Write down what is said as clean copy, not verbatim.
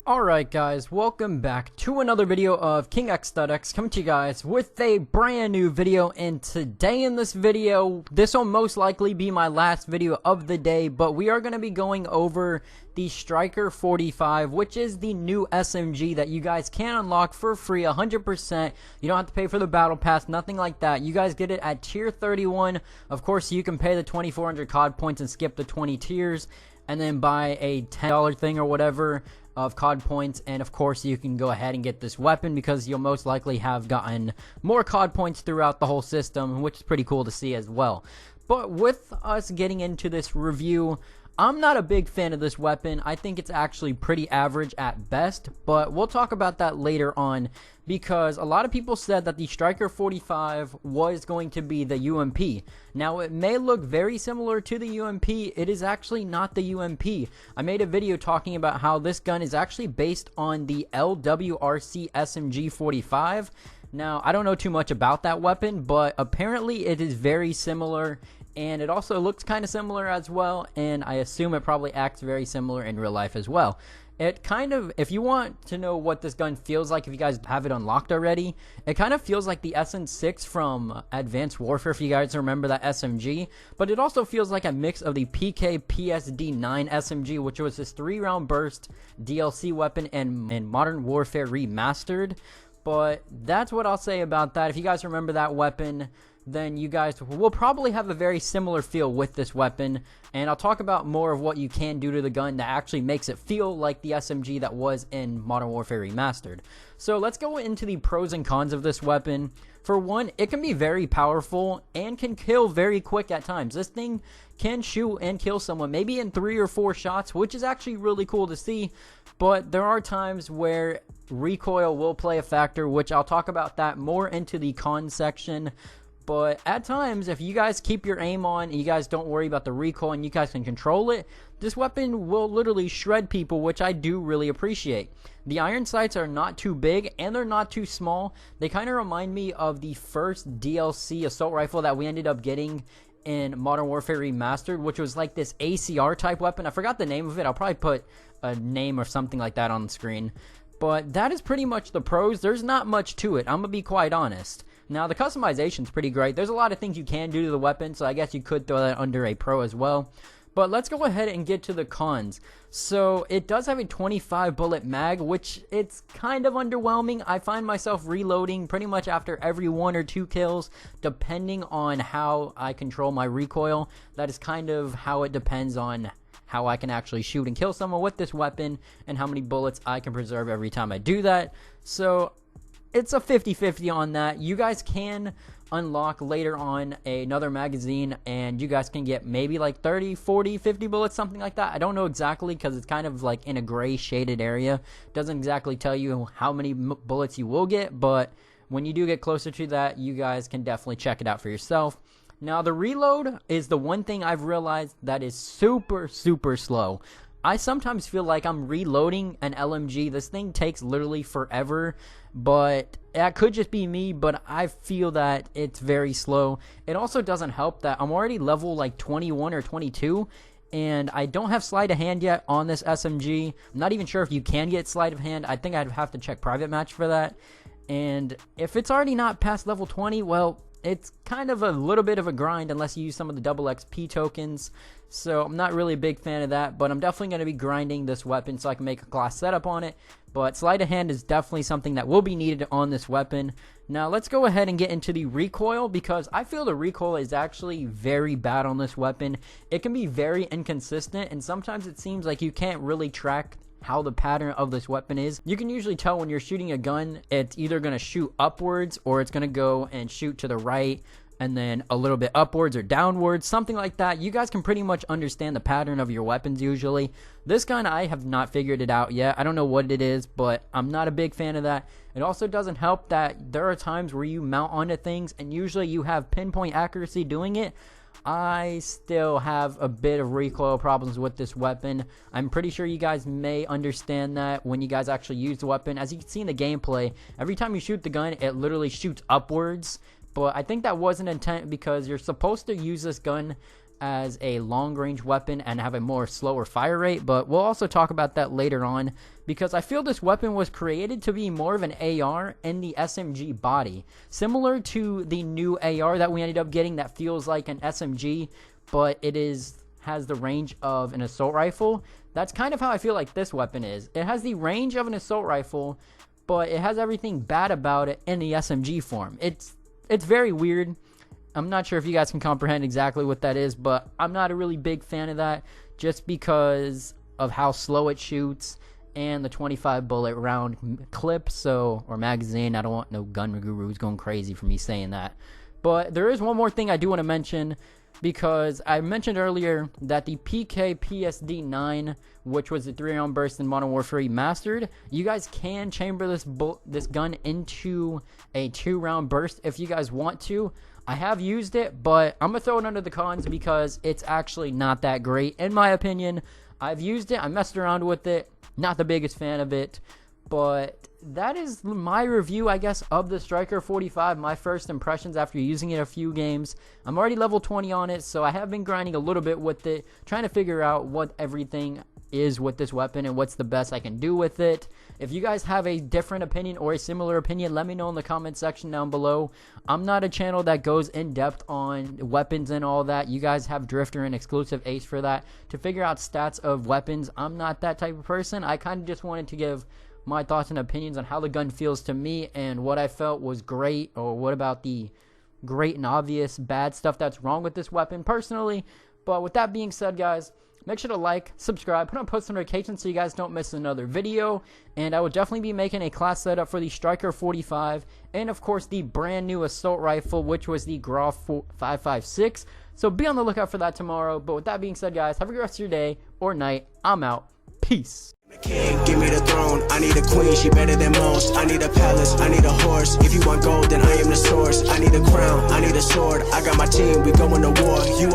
Alright guys, welcome back to another video of KingX.X coming to you guys with a brand new video. And today in this video, this will most likely be my last video of the day, but we are going to be going over the Striker 45, which is the new SMG that you guys can unlock for free 100%. You don't have to pay for the battle pass, nothing like that. You guys get it at tier 31. Of course, you can pay the 2400 COD points and skip the 20 tiers and then buy a $10 thing or whatever of COD points, and of course you can go ahead and get this weapon because you'll most likely have gotten more COD points throughout the whole system, which is pretty cool to see as well. But with us getting into this review, I'm not a big fan of this weapon. I think it's actually pretty average at best, but we'll talk about that later on because a lot of people said that the Striker 45 was going to be the UMP. Now, it may look very similar to the UMP. It is actually not the UMP. I made a video talking about how this gun is actually based on the LWRC SMG 45. Now, I don't know too much about that weapon, but apparently it is very similar. And it also looks kind of similar as well, and I assume it probably acts very similar in real life as well. It kind of, if you want to know what this gun feels like, if you guys have it unlocked already, it kind of feels like the SN6 from Advanced Warfare, if you guys remember that SMG. But it also feels like a mix of the PK PSD9 SMG, which was this 3-round burst DLC weapon and Modern Warfare Remastered. But that's what I'll say about that. If you guys remember that weapon, then you guys will probably have a very similar feel with this weapon, and I'll talk about more of what you can do to the gun that actually makes it feel like the SMG that was in Modern Warfare Remastered. So let's go into the pros and cons of this weapon. For one, it can be very powerful and can kill very quick at times. This thing can shoot and kill someone maybe in 3 or 4 shots, which is actually really cool to see, but there are times where recoil will play a factor, which I'll talk about that more into the con section. But at times, if you guys keep your aim on and you guys don't worry about the recoil and you guys can control it, this weapon will literally shred people, which I do really appreciate. The iron sights are not too big and they're not too small. They kind of remind me of the first DLC assault rifle that we ended up getting in Modern Warfare Remastered, which was like this ACR type weapon. I forgot the name of it. I'll probably put a name or something like that on the screen. But that is pretty much the pros. There's not much to it, I'm gonna be quite honest. Now, the customization's pretty great. There's a lot of things you can do to the weapon, so I guess you could throw that under a pro as well. But let's go ahead and get to the cons. So, it does have a 25 bullet mag, which it's kind of underwhelming. I find myself reloading pretty much after every 1 or 2 kills, depending on how I control my recoil. That is kind of how it depends on how I can actually shoot and kill someone with this weapon and how many bullets I can preserve every time I do that. So, it's a 50-50 on that. You guys can unlock later on another magazine and you guys can get maybe like 30, 40, 50 bullets, something like that. I don't know exactly because it's kind of like in a gray shaded area. Doesn't exactly tell you how many bullets you will get, but when you do get closer to that, you guys can definitely check it out for yourself. Now, the reload is the one thing I've realized that is super slow. I sometimes feel like I'm reloading an LMG. This thing takes literally forever, but that could just be me, but I feel that it's very slow. It also doesn't help that I'm already level like 21 or 22, and I don't have sleight of hand yet on this SMG. I'm not even sure if you can get sleight of hand. I think I'd have to check private match for that. And if it's already not past level 20, well, it's kind of a little bit of a grind unless you use some of the double XP tokens. So I'm not really a big fan of that, but I'm definitely going to be grinding this weapon so I can make a class setup on it. But sleight of hand is definitely something that will be needed on this weapon. Now let's go ahead and get into the recoil, because I feel the recoil is actually very bad on this weapon. It can be very inconsistent, and sometimes it seems like you can't really track how the pattern of this weapon is. You can usually tell when you're shooting a gun, it's either going to shoot upwards or it's going to go and shoot to the right and then a little bit upwards or downwards, something like that. You guys can pretty much understand the pattern of your weapons usually. This gun, I have not figured it out yet. I don't know what it is, but I'm not a big fan of that. It also doesn't help that there are times where you mount onto things and usually you have pinpoint accuracy doing it. I still have a bit of recoil problems with this weapon. I'm pretty sure you guys may understand that when you guys actually use the weapon. As you can see in the gameplay, every time you shoot the gun, it literally shoots upwards. But I think that wasn't intent because you're supposed to use this gun as a long-range weapon and have a more slower fire rate, but we'll also talk about that later on, because I feel this weapon was created to be more of an AR in the SMG body, similar to the new AR that we ended up getting that feels like an SMG, but it has the range of an assault rifle. That's kind of how I feel like this weapon is. It has the range of an assault rifle, but it has everything bad about it in the SMG form. It's very weird. I'm not sure if you guys can comprehend exactly what that is, but I'm not a really big fan of that just because of how slow it shoots and the 25 bullet round clip, or magazine. I don't want no gun gurus going crazy for me saying that. But there is one more thing I do want to mention, because I mentioned earlier that the PK PSD9, which was the 3-round burst in Modern Warfare Remastered, you guys can chamber this gun into a 2-round burst if you guys want to. I have used it, but I'm going to throw it under the cons because it's actually not that great, in my opinion. I've used it. I messed around with it. Not the biggest fan of it. But that is my review, I guess, of the Striker 45. My first impressions after using it a few games. I'm already level 20 on it, so I have been grinding a little bit with it, trying to figure out what everything is with this weapon and what's the best I can do with it. If you guys have a different opinion or a similar opinion, let me know in the comment section down below. I'm not a channel that goes in depth on weapons and all that. You guys have Drifter and Exclusive Ace for that to figure out stats of weapons. I'm not that type of person. I kind of just wanted to give my thoughts and opinions on how the gun feels to me and what I felt was great, or what about the great and obvious bad stuff that's wrong with this weapon personally. But with that being said, guys, make sure to like, subscribe, put on post notifications so you guys don't miss another video. And I will definitely be making a class setup for the Striker 45 and, of course, the brand new assault rifle, which was the Groff 556. So be on the lookout for that tomorrow. But with that being said, guys, have a good rest of your day or night. I'm out. Peace. King, give me the throne. I need a queen, she better than most. I need a palace, I need a horse. If you want gold, then I am the source. I need a crown, I need a sword. I got my team, we going to war. You